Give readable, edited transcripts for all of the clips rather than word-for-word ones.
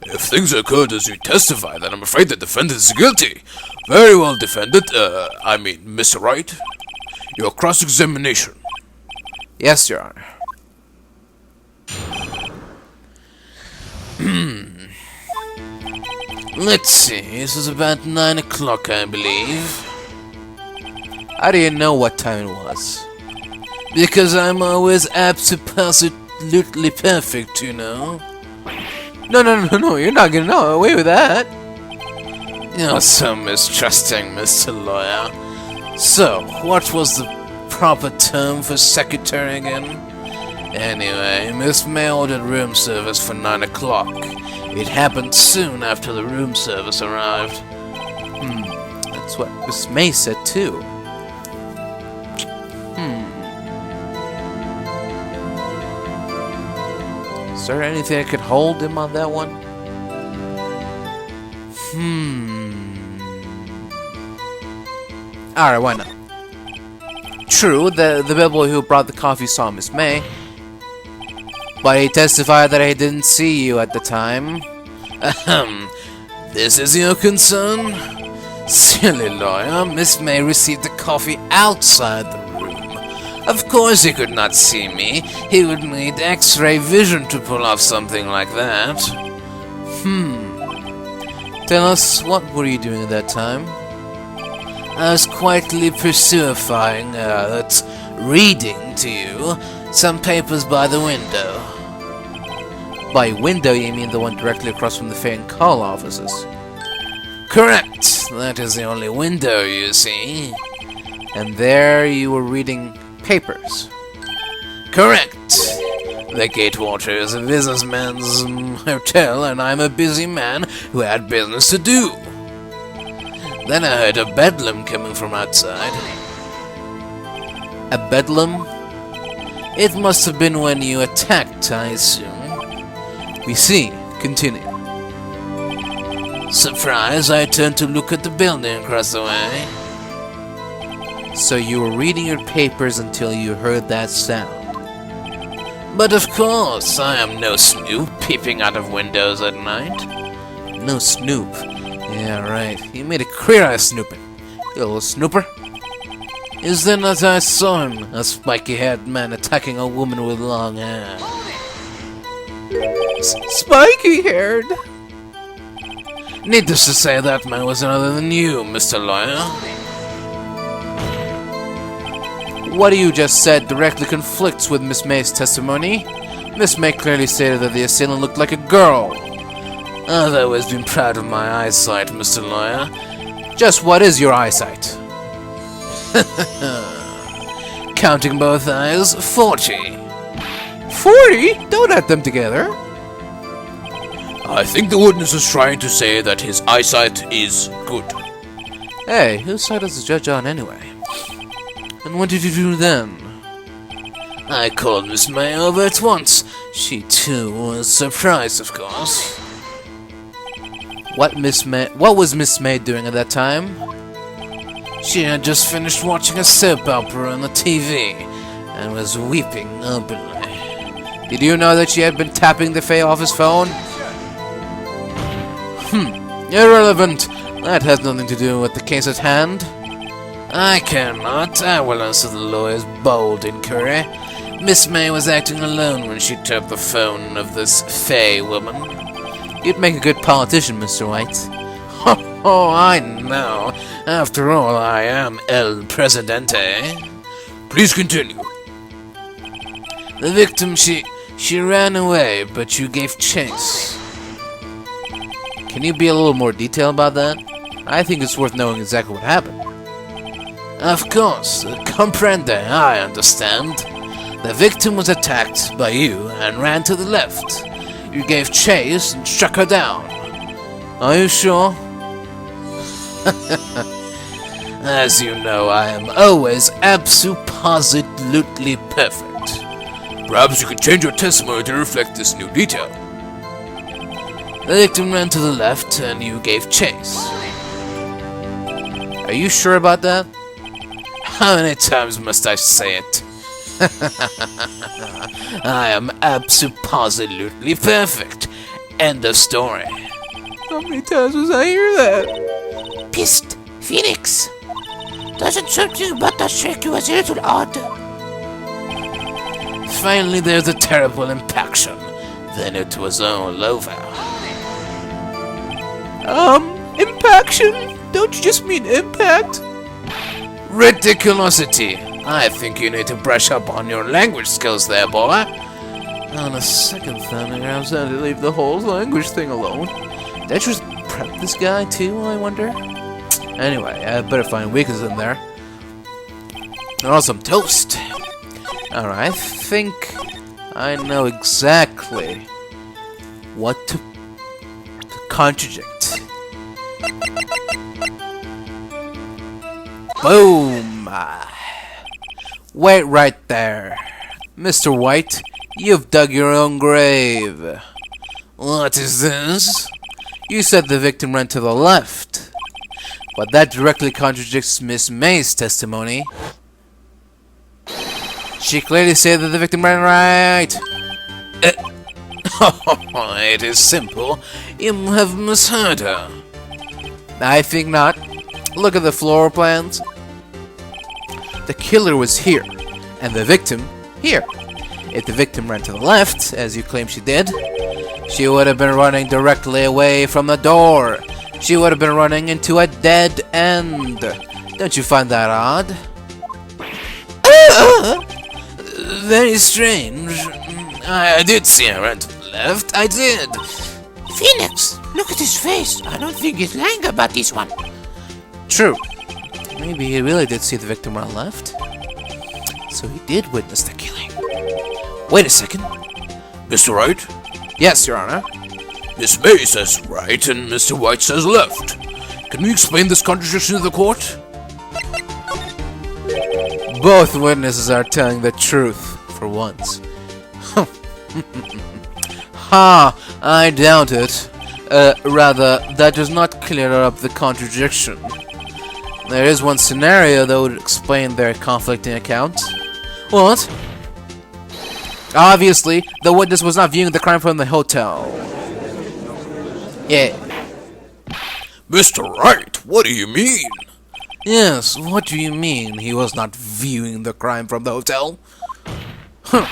If things occurred as you testify, then I'm afraid the defendant is guilty. Very well, defendant. Mr. Wright. Your cross-examination. Yes, Your Honor. Let's see, this is about 9 o'clock, I believe. How do you know what time it was? Because I'm always absolutely perfect, you know. No, you're not gonna know away with that. You're so mistrusting, Mr. Lawyer. So, what was the proper term for secretary again? Anyway, Miss May ordered room service for 9 o'clock. It happened soon after the room service arrived. That's what Miss May said too. Is there anything I could hold him on that one? Alright, why not? True, the bellboy who brought the coffee saw Miss May, but he testified that he didn't see you at the time. Ahem. This is your concern? Silly lawyer, Miss May received the coffee outside the room. Of course he could not see me. He would need X-ray vision to pull off something like that. Tell us, what were you doing at that time? I was quietly reading to you some papers by the window. By window, you mean the one directly across from the Fay and Call offices? Correct. That is the only window, you see. And there you were reading papers? Correct. The Gatewater is a businessman's hotel, and I'm a busy man who had business to do. Then I heard a bedlam coming from outside. A bedlam? It must have been when you attacked, I assume. We see. Continue. Surprised, I turned to look at the building across the way. So you were reading your papers until you heard that sound? But of course, I am no snoop peeping out of windows at night. No snoop? Yeah, right. You made a career out of snooping. You little snooper. Is then as I saw him, a spiky-haired man attacking a woman with long hair. Spiky-haired? Needless to say, that man was none other than you, Mr. Lawyer. What you just said directly conflicts with Miss May's testimony. Miss May clearly stated that the assailant looked like a girl. I've always been proud of my eyesight, Mr. Lawyer. Just what is your eyesight? Counting both eyes, 40. 40? Don't add them together. I think the witness is trying to say that his eyesight is good. Hey, whose side is the judge on anyway? And what did you do then? I called Miss May over at once. She too was surprised, of course. What was Miss May doing at that time? She had just finished watching a soap opera on the TV and was weeping openly. Did you know that she had been tapping the Fay office phone? Irrelevant. That has nothing to do with the case at hand. I care not. I will answer the lawyer's bold inquiry. Miss May was acting alone when she tapped the phone of this Fay woman. You'd make a good politician, Mr. White. Oh, I know. After all, I am El Presidente. Please continue. The victim, she ran away, but you gave chase. Can you be a little more detailed about that? I think it's worth knowing exactly what happened. Of course. Comprende, I understand. The victim was attacked by you and ran to the left. You gave chase and struck her down. Are you sure? As you know, I am always absolutely perfect. Perhaps you could change your testimony to reflect this new detail. The victim ran to the left and you gave chase. Are you sure about that? How many times must I say it? I am absolutely perfect. End of story. How many times was I hear that? Psst, Phoenix. Doesn't something about that strike you was a little odd? Finally, there's a terrible impaction. Then it was all over. Impaction? Don't you just mean impact? Ridiculosity. I think you need to brush up on your language skills there, boy. On a second thought, I was going to leave the whole language thing alone. Did I just prep this guy too, I wonder? Anyway, I better find weaknesses in there. And also some toast. Alright, I think I know exactly what to contradict. Boom! Wait right there. Mr. White, you've dug your own grave. What is this? You said the victim ran to the left, but that directly contradicts Miss May's testimony. She clearly said that the victim ran right. It is simple. You have misheard her. I think not. Look at the floor plans. The killer was here, and the victim here. If the victim ran to the left, as you claim she did, she would have been running directly away from the door. She would have been running into a dead end. Don't you find that odd? Very strange. I did see her run to the left. I did. Phoenix, look at his face. I don't think he's lying about this one. True. Maybe he really did see the victim run left. So he did witness the killing. Wait a second. Mr. Wright? Yes, Your Honor. Miss May says right and Mr. White says left. Can we explain this contradiction to the court? Both witnesses are telling the truth, for once. Ha! I doubt it. Rather, that does not clear up the contradiction. There is one scenario that would explain their conflicting accounts. What? Obviously, the witness was not viewing the crime from the hotel. Yeah. Mr. Wright, what do you mean? Yes, what do you mean he was not viewing the crime from the hotel? Huh.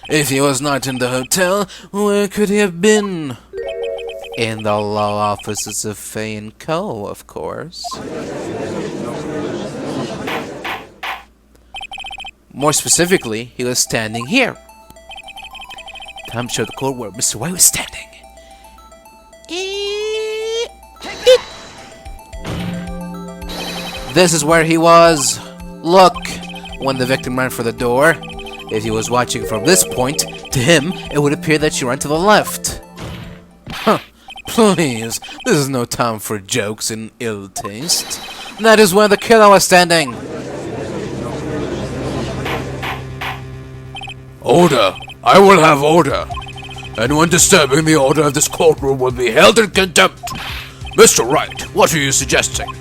If he was not in the hotel, where could he have been? In the law offices of Fay & Co., of course. More specifically, he was standing here. Time to show the court where Mr. White was standing. This is where he was. Look, when the victim ran for the door. If he was watching from this point, to him, it would appear that she ran to the left. Huh. Please, this is no time for jokes and ill taste. That is where the killer was standing. Order! I will have order! Anyone disturbing the order of this courtroom will be held in contempt! Mr. Wright, what are you suggesting?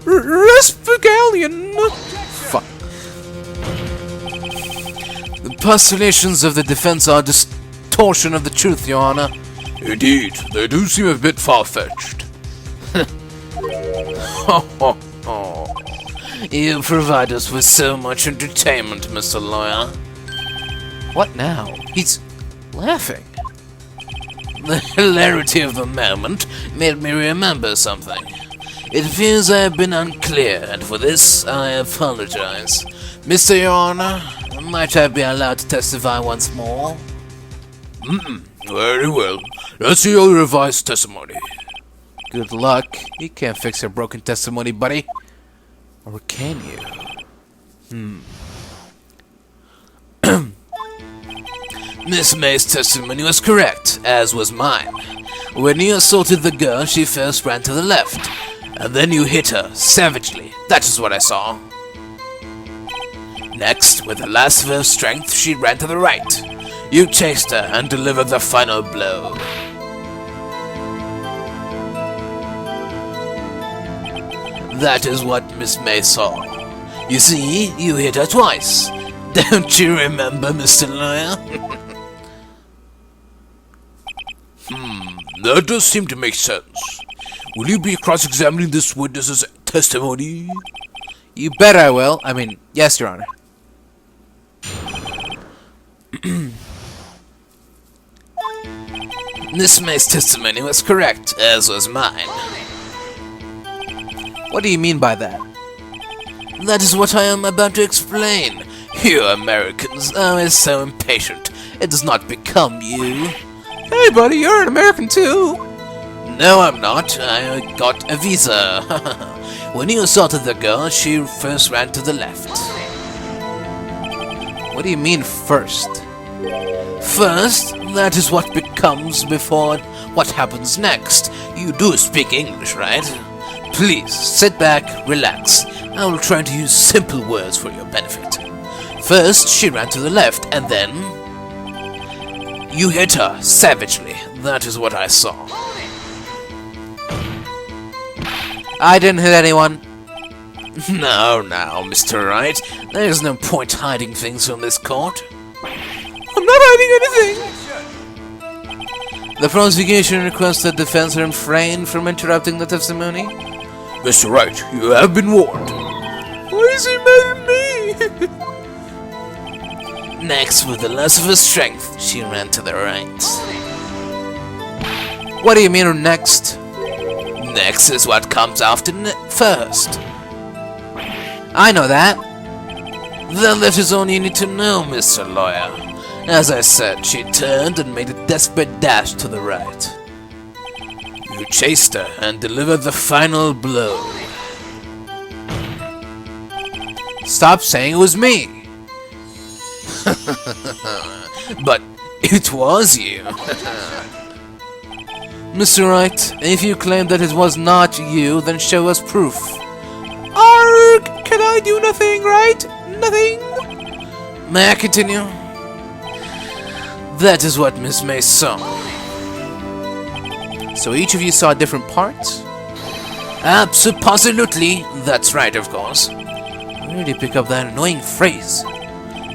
Raspugallion! Fuck. The postulations of the defense are distortion of the truth, Your Honor. Indeed, they do seem a bit far-fetched. You provide us with so much entertainment, Mr. Lawyer. What now? He's laughing. The hilarity of the moment made me remember something. It appears I have been unclear, and for this I apologize. Mr. Your Honor, might I be allowed to testify once more? Very well. Let's see your revised testimony. Good luck. You can't fix a broken testimony, buddy. Or can you? Miss May's testimony was correct, as was mine. When you assaulted the girl, she first ran to the left, and then you hit her, savagely. That is what I saw. Next, with the last of her strength, she ran to the right. You chased her and delivered the final blow. That is what Miss May saw. You see, you hit her twice. Don't you remember, Mr. Lawyer? That does seem to make sense. Will you be cross-examining this witness's testimony? You bet I will. I mean, yes, Your Honor. Miss May's testimony was correct, as was mine. What do you mean by that? That is what I am about to explain. You Americans are always so impatient. It does not become you. Hey, buddy, you're an American too. No, I'm not. I got a visa. When you assaulted the girl, she first ran to the left. What do you mean, first? First, that is what becomes before what happens next. You do speak English, right? Please, sit back, relax. I will try to use simple words for your benefit. First, she ran to the left, and then you hit her savagely. That is what I saw. I didn't hit anyone. Now, Mr. Wright, there is no point hiding things from this court. I'm not hiding anything. The prosecution requests that defense refrain from interrupting the testimony. Mr. Wright, you have been warned. Why is he mad at me? Next, with the loss of her strength, she ran to the right. What do you mean, next? Next is what comes after first. I know that. Then that is all you need to know, Mr. Lawyer. As I said, she turned and made a desperate dash to the right. You chased her and delivered the final blow. Stop saying it was me. But it was you. Mr. Wright, if you claim that it was not you, then show us proof. Arg! Can I do nothing, right? Nothing? May I continue? That is what Miss May saw. So each of you saw different parts? Absolutely. That's right, of course. Where did you pick up that annoying phrase?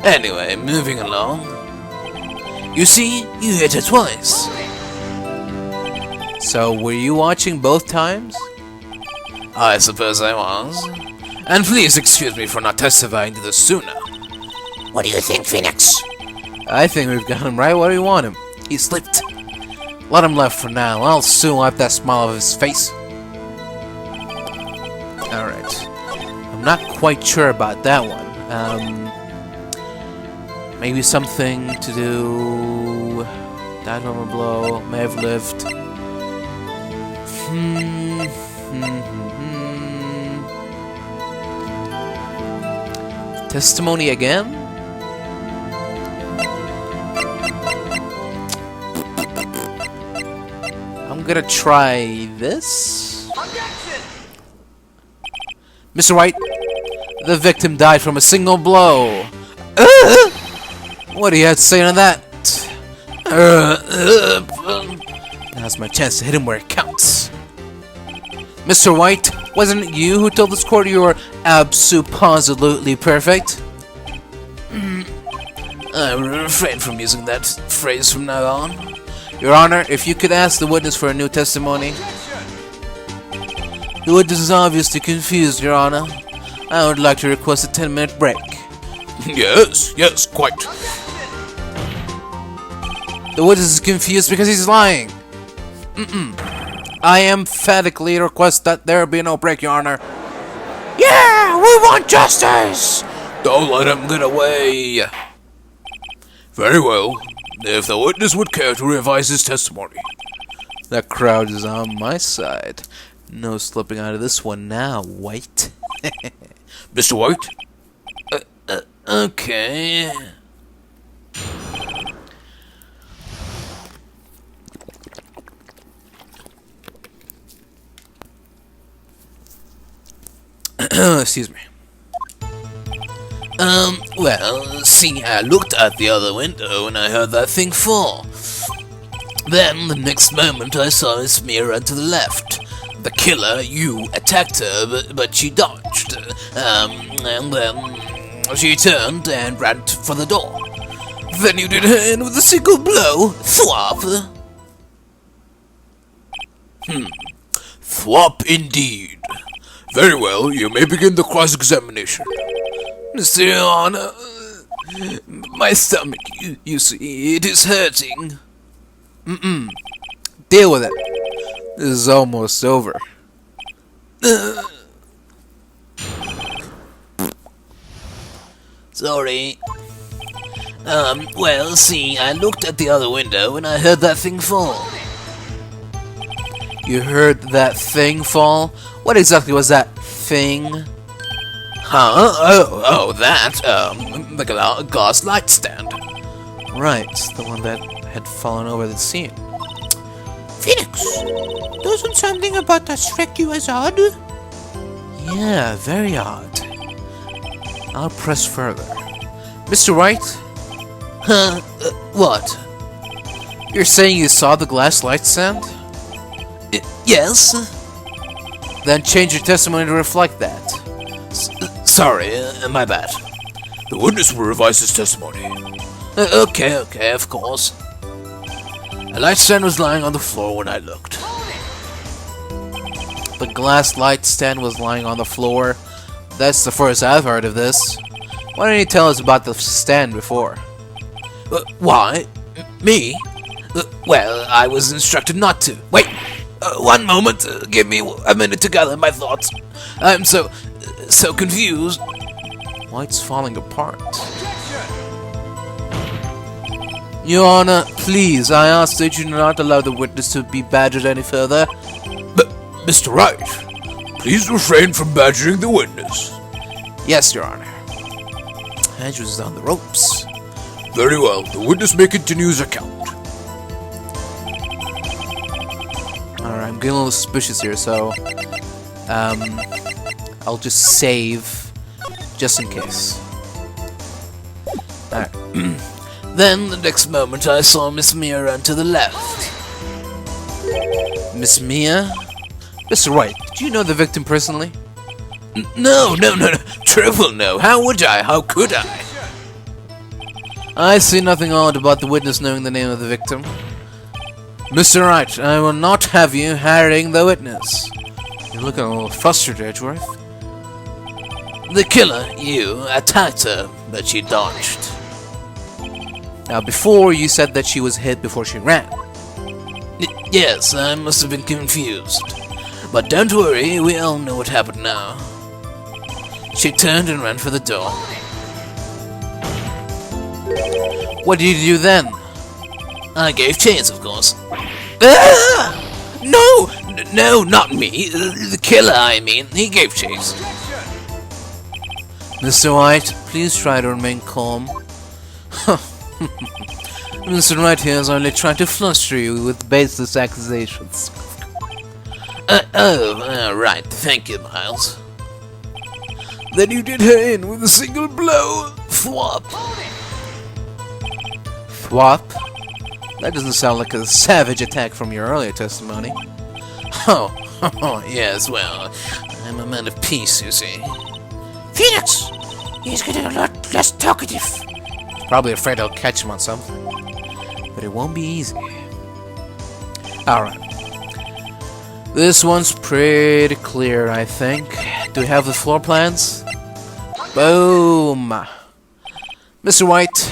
Anyway, moving along. You see, you hit her twice. So were you watching both times? I suppose I was. And please excuse me for not testifying to this sooner. What do you think, Phoenix? I think we've got him right where we want him. He slipped. Let him left for now. I'll soon wipe that smile off his face. Alright. I'm not quite sure about that one. Maybe something to do... Died from a blow. May have lived. Testimony again? I'm gonna try this. Mr. White, the victim died from a single blow. What do you have to say on that? Now's my chance to hit him where it counts. Mr. White, wasn't it you who told this court you were abso-positively perfect? I will refrain from using that phrase from now on. Your Honor, if you could ask the witness for a new testimony. The witness is obviously confused, Your Honor. I would like to request a 10-minute break. Yes, quite. The witness is confused because he's lying. I emphatically request that there be no break, Your Honor. Yeah, we want justice! Don't let him get away. Very well. If the witness would care to revise his testimony. The crowd is on my side. No slipping out of this one now, White. Mr. White? Okay. Excuse me. Well, see, I looked out the other window and I heard that thing fall. Then, the next moment, I saw Miss May run to the left. The killer, you, attacked her, but she dodged. And then she turned and ran for the door. Then you did her in with a single blow. Thwop! Thwop indeed. Very well, you may begin the cross-examination. Mr. Your Honor, my stomach, you see, it is hurting. Deal with it. This is almost over. Sorry. Well, see, I looked at the other window and I heard that thing fall. You heard that thing fall? What exactly was that thing? Huh? Oh, that, the glass light stand. Right, the one that had fallen over the scene. Phoenix, doesn't something about that strike you as odd? Yeah, very odd. I'll press further. Mr. Wright? Huh? What? You're saying you saw the glass light stand? Yes? Then change your testimony to reflect that. Sorry, my bad. The witness will revise his testimony. Okay, of course. A light stand was lying on the floor when I looked. The glass light stand was lying on the floor. That's the first I've heard of this. Why didn't you tell us about the stand before? Why? Me? Well, I was instructed not to. Wait! One moment. Give me a minute to gather my thoughts. I'm so confused. White's falling apart. Your Honor, please, I ask that you not allow the witness to be badgered any further. But, Mr. Wright, please refrain from badgering the witness. Yes, Your Honor. Andrews is on the ropes. Very well, the witness may continue his account. Alright, I'm getting a little suspicious here, so... I'll just save, just in case. Alright. Then, the next moment, I saw Miss Mia run to the left. Miss Mia? Mr. Wright, do you know the victim personally? No. Triple no. How would I? How could I? I see nothing odd about the witness knowing the name of the victim. Mr. Wright, I will not have you harrying the witness. You're looking a little frustrated, Edgeworth. The killer, you, attacked her, but she dodged. Now, before you said that she was hit before she ran. Yes, I must have been confused. But don't worry, we all know what happened now. She turned and ran for the door. What did you do then? I gave chase, of course. Ah! No, not me. The killer, I mean. He gave chase. Mr. White, please try to remain calm. Mr. Wright here is only trying to fluster you with baseless accusations. Right. Thank you, Miles. Then you did her in with a single blow. Thwop. Thwop? That doesn't sound like a savage attack from your earlier testimony. Oh, yes, well, I'm a man of peace, you see. Phoenix, he's getting a lot less talkative. Probably afraid I'll catch him on something. But it won't be easy. Alright. This one's pretty clear, I think. Do we have the floor plans? Boom! Mr. White,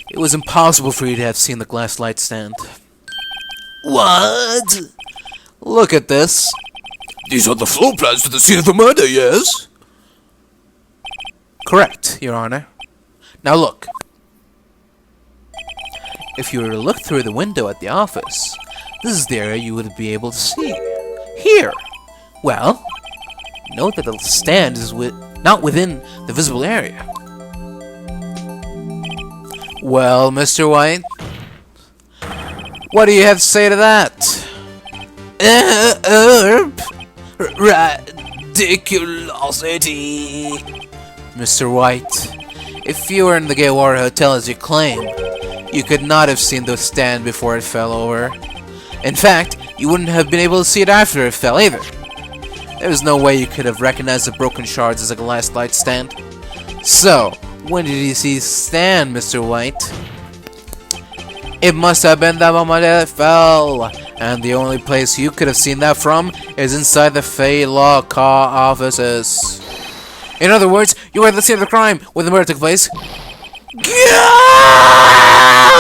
it was impossible for you to have seen the glass light stand. What? Look at this. These are the floor plans to the scene of the murder, yes? Correct, Your Honor. Now look. If you were to look through the window at the office, this is the area you would be able to see. Here! Well, note that the stand is not within the visible area. Well, Mr. White, what do you have to say to that? Ridiculosity. Mr. White, if you were in the Gay Water Hotel as you claim, you could not have seen the stand before it fell over. In fact, you wouldn't have been able to see it after it fell either. There was no way you could have recognized the broken shards as a glass light stand. So, when did you see the stand, Mr. White? It must have been the moment that it fell, And the only place you could have seen that from is inside the Fey Law offices. In other words, you were at the scene of the crime where the murder took place. Go!